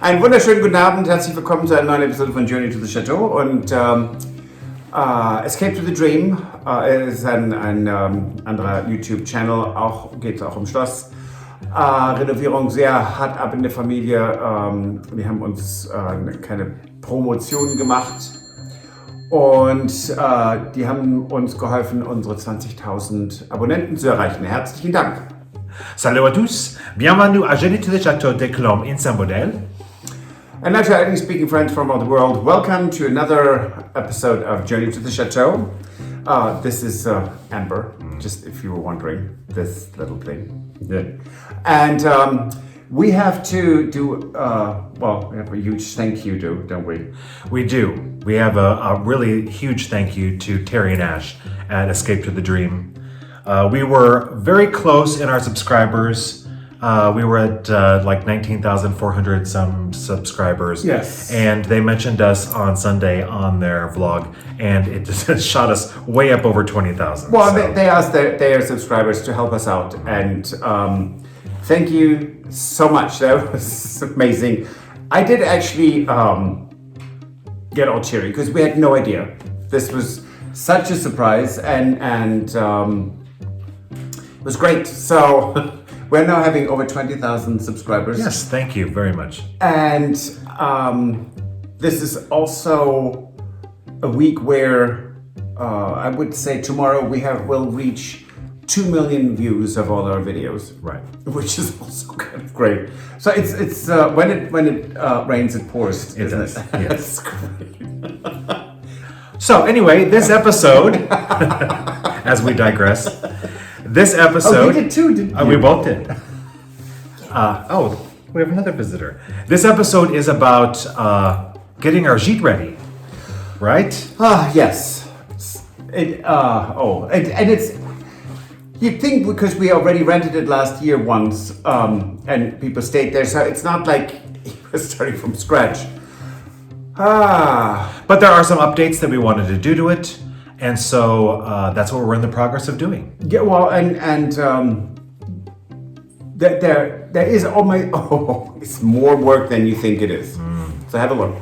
Einen wunderschönen guten Abend, herzlich willkommen zu einer neuen Episode von Journey to the Chateau und Escape to the Dream ist ein anderer YouTube-Channel, geht es auch um Schloss. Renovierung sehr hart ab in der Familie. Wir haben uns keine Promotion gemacht und die haben uns geholfen, unsere 20.000 Abonnenten zu erreichen. Herzlichen Dank. Salut à tous, bienvenue à Lieu-dit to the Château de Colombe in Saint-Baudel. And now to our English-speaking friends from all the world, welcome to another episode of Journey to the Chateau. This is Amber, just if you were wondering, this little thing. Yeah. And we have to do, we have a huge thank you, don't we? We do. We have a really huge thank you to Terry and Ash at Escape to the Dream. We were very close in our subscribers. We were at like 19,400 some subscribers. Yes. And they mentioned us on Sunday on their vlog, and it just shot us way up over 20,000. Well, so. They asked their subscribers to help us out, and thank you so much. That was amazing. I did actually get all cheery because we had no idea. This was such a surprise, and it was great. So. We're now having over 20,000 subscribers. Yes, thank you very much. And this is also a week where I would say tomorrow we'll reach 2 million views of all our videos. Right. Which is also kind of great. So it's when it rains, it pours. It does. It? Yes. That's great. So anyway, this episode, as we digress. This episode... Oh, you did too, didn't you? We both did. We have another visitor. This episode is about getting our gîte ready, right? Yes. And it's... You'd think because we already rented it last year once, and people stayed there, so it's not like we're starting from scratch. But there are some updates that we wanted to do to it. And so that's what we're in the progress of doing. Yeah, well, and there is it's more work than you think it is. So have a look.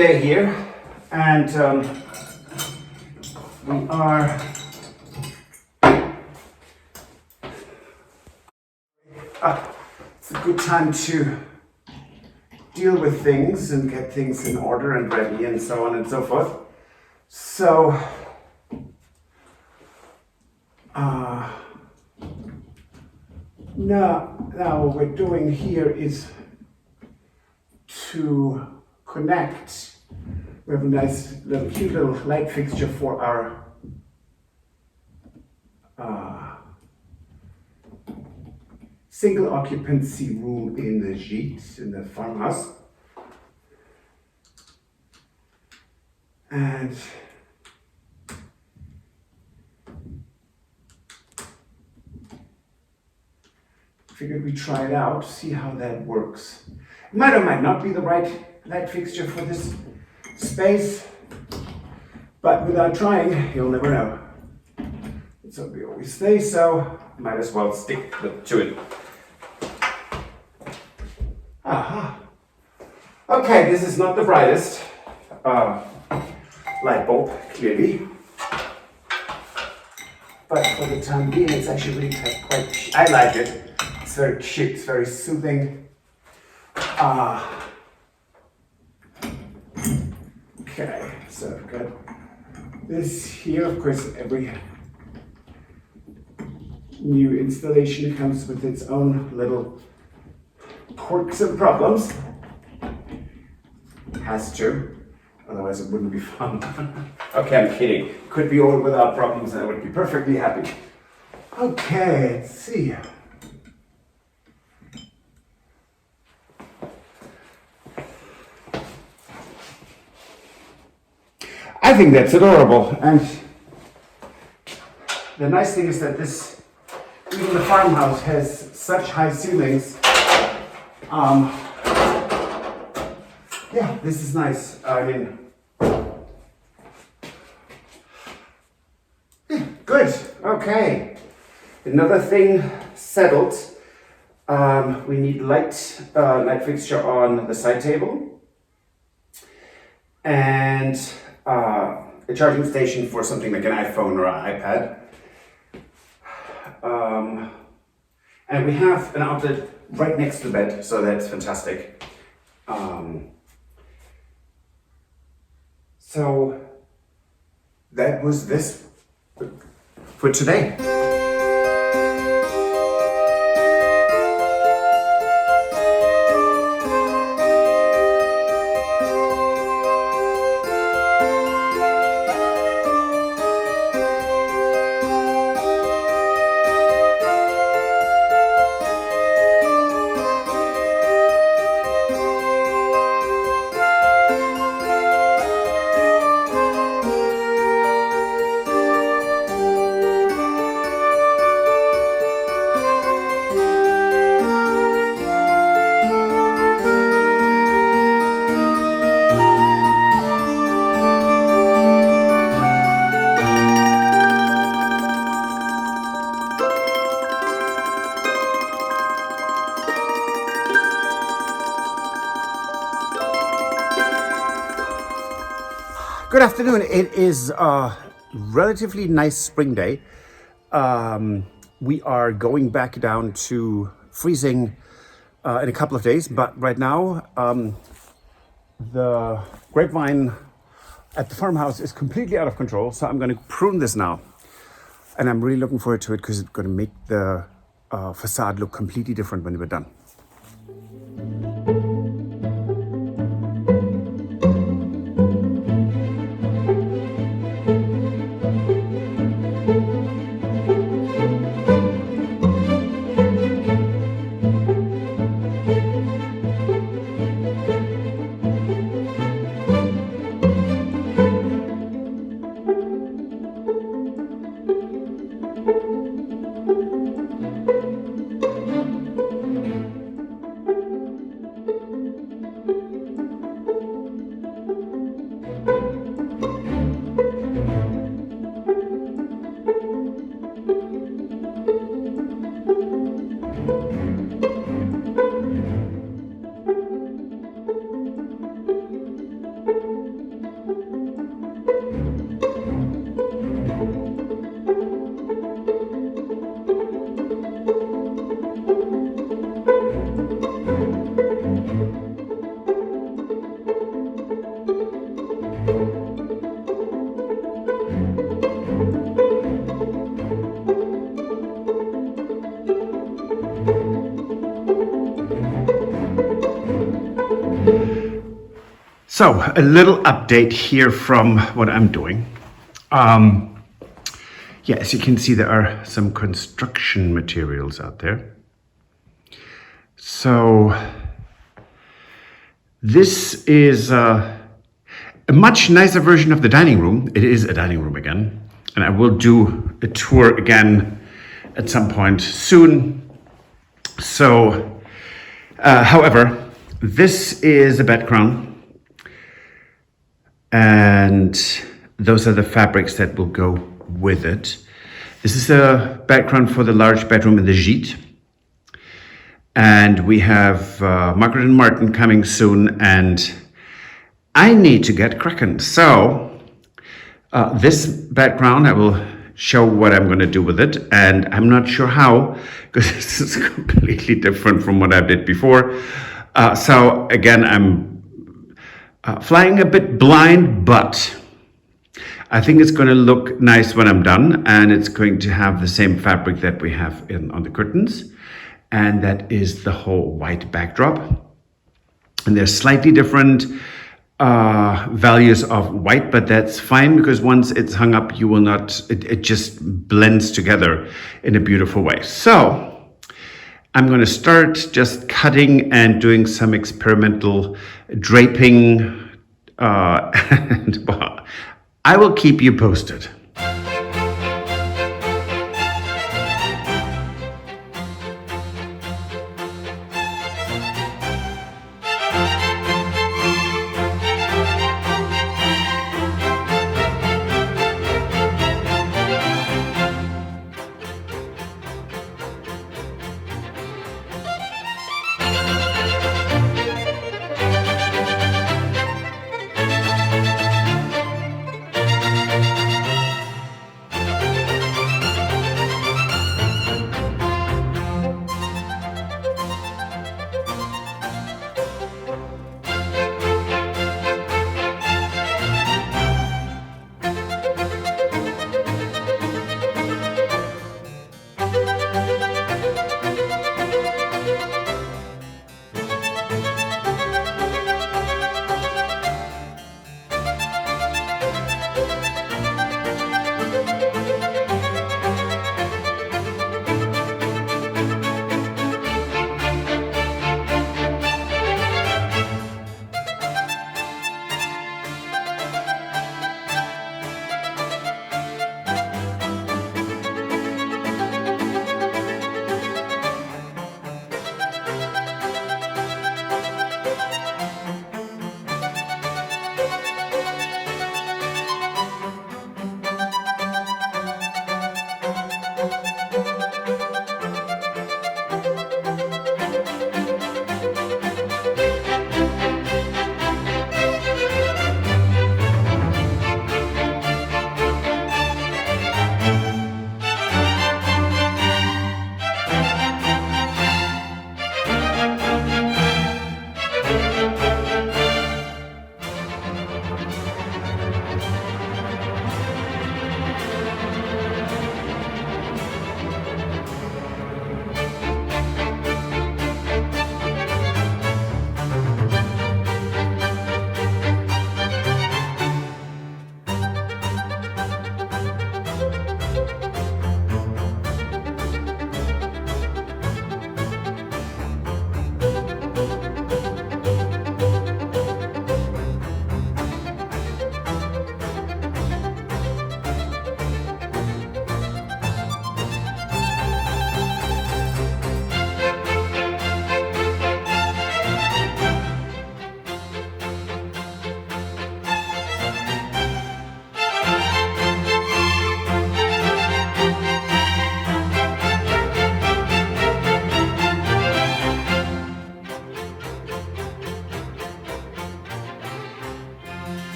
day here, and we are it's a good time to deal with things and get things in order and ready and so on and so forth. So now what we're doing here is to connect. We have a nice cute little light fixture for our single occupancy room in the gîte, in the farmhouse. And figured we'd try it out, see how that works. It might or might not be the right light fixture for this space, but without trying, you'll never know. So we always say, so might as well stick to it. Aha. Okay, this is not the brightest light bulb, clearly. But for the time being, it's actually really quite, I like it. It's very cute, it's very soothing. Okay, so I've got this here. Of course, every new installation comes with its own little quirks and problems. Has to, otherwise it wouldn't be fun. Okay, I'm kidding. Could be all without problems and I would be perfectly happy. Okay, let's see. I think that's adorable, and the nice thing is that even the farmhouse has such high ceilings. Yeah, this is nice. I mean, yeah, good. Okay, another thing settled. We need light fixture on the side table, and a charging station for something like an iPhone or an iPad. And we have an outlet right next to the bed, so that's fantastic. So that was this for today. Good afternoon. It is a relatively nice spring day. We are going back down to freezing in a couple of days, but right now the grapevine at the farmhouse is completely out of control, so I'm going to prune this now. And I'm really looking forward to it because it's going to make the facade look completely different when we're done. So a little update here from what I'm doing. Yeah, as you can see, there are some construction materials out there. So this is a much nicer version of the dining room. It is a dining room again, and I will do a tour again at some point soon. So, however, this is a bed crown, and those are the fabrics that will go with it. This is a background for the large bedroom in the gîte. And we have Margaret and Martin coming soon, and I need to get cracking. So this background, I will show what I'm going to do with it, and I'm not sure how, because this is completely different from what I did before. So again, I'm flying a bit blind, but I think it's going to look nice when I'm done, and it's going to have the same fabric that we have on the curtains, and that is the whole white backdrop. And there's slightly different values of white, but that's fine, because once it's hung up, you will not, it just blends together in a beautiful way. So I'm going to start just cutting and doing some experimental draping, and well, I will keep you posted.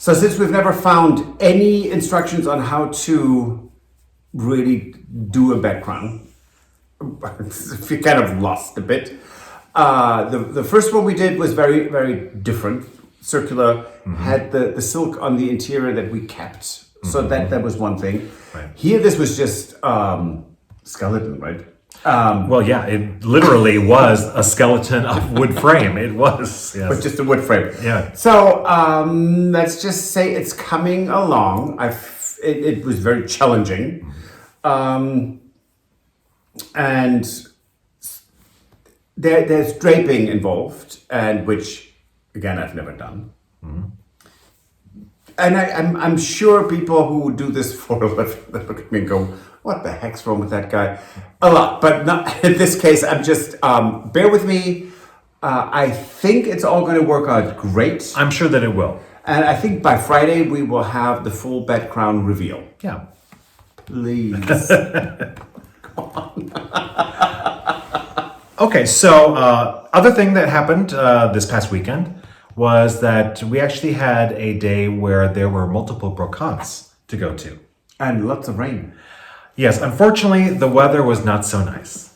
So since we've never found any instructions on how to really do a background, we kind of lost a bit. The first one we did was very, very different. Circular, had the silk on the interior that we kept. So that was one thing. Right. Here, this was just skeleton, right? Well, yeah, it literally was a skeleton of wood frame. It was, yes. With just a wood frame. Yeah. So let's just say it's coming along. It was very challenging. And there's draping involved, and which, again, I've never done. And I'm sure people who do this for a living look at me and go, what the heck's wrong with that guy? A lot, but not in this case. I'm just, bear with me. I think it's all going to work out great. I'm sure that it will. And I think by Friday we will have the full bed crown reveal. Yeah. Please. Come on. Okay, so other thing that happened this past weekend was that we actually had a day where there were multiple brocantes to go to. And lots of rain. Yes, unfortunately, the weather was not so nice.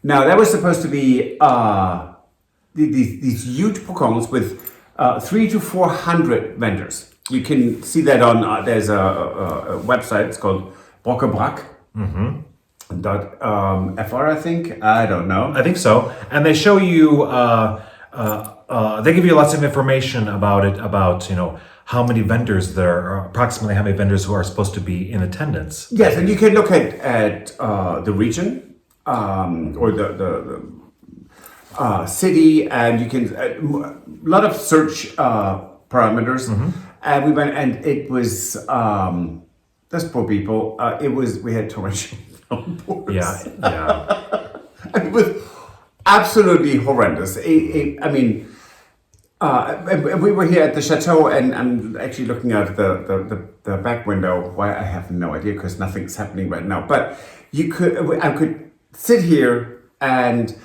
Now that was supposed to be these huge brocantes with 300 to 400 vendors. You can see that on there's a website. It's called Brocantes. .fr, I think. I don't know. I think so. And they show you, they give you lots of information about it, about, how many vendors there are, approximately how many vendors who are supposed to be in attendance. Yes, and you can look at the region or the city, and you can a lot of search parameters. And we went, and it was those poor people. We had torrential downpours. Yeah. It was absolutely horrendous. We were here at the chateau, and I'm actually looking out the back window. Why, I have no idea, because nothing's happening right now. But I could sit here, and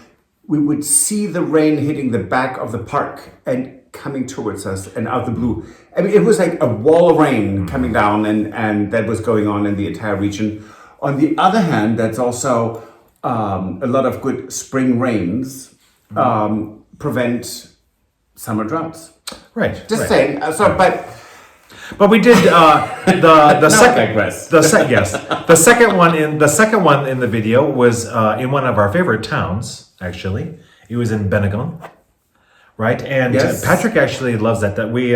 we would see the rain hitting the back of the park and coming towards us, and out the blue. It was like a wall of rain coming down, and that was going on in the entire region. On the other hand, that's also a lot of good spring rains prevent summer droughts. Right. Just saying. But we did the second. Digress. The second one in the video was in one of our favorite towns. Actually, it was in Benegon, right? And Yes. Patrick actually loves that. That we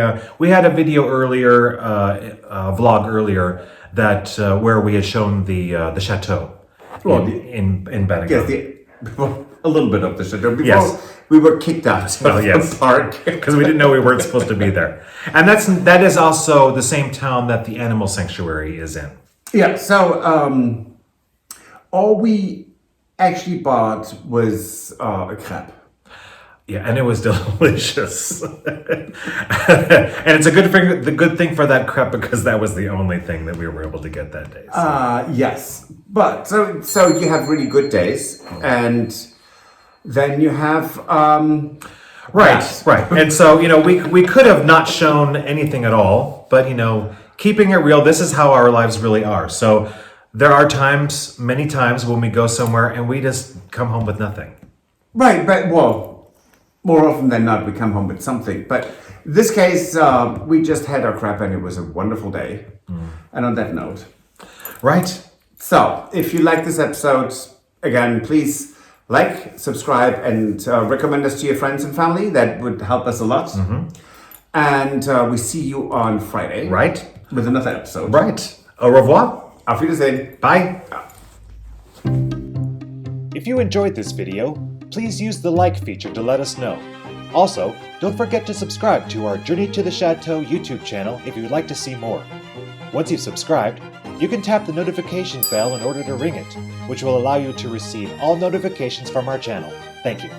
had a video earlier, a vlog earlier that where we had shown the chateau in Benegon. Yes, a little bit of the chateau before Yes. we were kicked out of the park. Because we didn't know we weren't supposed to be there. And that is also the same town that the animal sanctuary is in. Yeah, so all we actually bought was a crepe. Yeah, and it was delicious. And it's a good thing for that crepe, because that was the only thing that we were able to get that day. So. Yes, but so you have really good days, and then you have Right. And so, we could have not shown anything at all, but keeping it real, this is how our lives really are. So there are many times when we go somewhere and we just come home with nothing. Right, but more often than not, we come home with something. But in this case, we just had our crepe, and it was a wonderful day. And on that note. Right. So, if you like this episode, again, please like, subscribe, and recommend us to your friends and family. That would help us a lot. And we see you on Friday. Right. With another episode. Right. Au revoir. Auf Wiedersehen. Bye. If you enjoyed this video, please use the like feature to let us know. Also, don't forget to subscribe to our Journey to the Chateau YouTube channel if you would like to see more. Once you've subscribed, you can tap the notification bell in order to ring it, which will allow you to receive all notifications from our channel. Thank you.